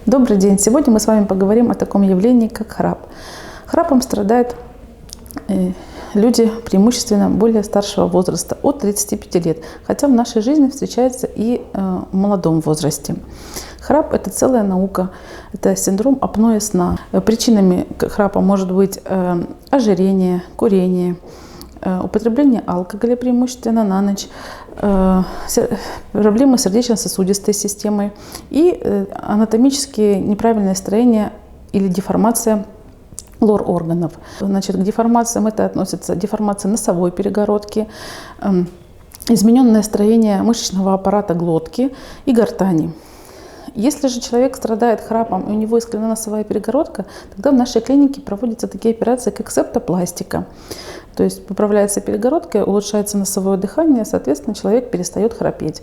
Добрый день! Сегодня мы с вами поговорим о таком явлении, как храп. Храпом страдают люди преимущественно более старшего возраста, от 35 лет, хотя в нашей жизни встречается и в молодом возрасте. Храп – это целая наука, это синдром апноэ сна. Причинами храпа может быть ожирение, курение, употребление алкоголя преимущественно на ночь, проблемы с сердечно-сосудистой системой и анатомические неправильное строение или деформация лор-органов. Значит, к деформациям это относится деформация носовой перегородки, измененное строение мышечного аппарата глотки и гортани. Если же человек страдает храпом и у него искривлена носовая перегородка, тогда в нашей клинике проводятся такие операции, как септопластика. То есть поправляется перегородка, улучшается носовое дыхание, соответственно, человек перестает храпеть.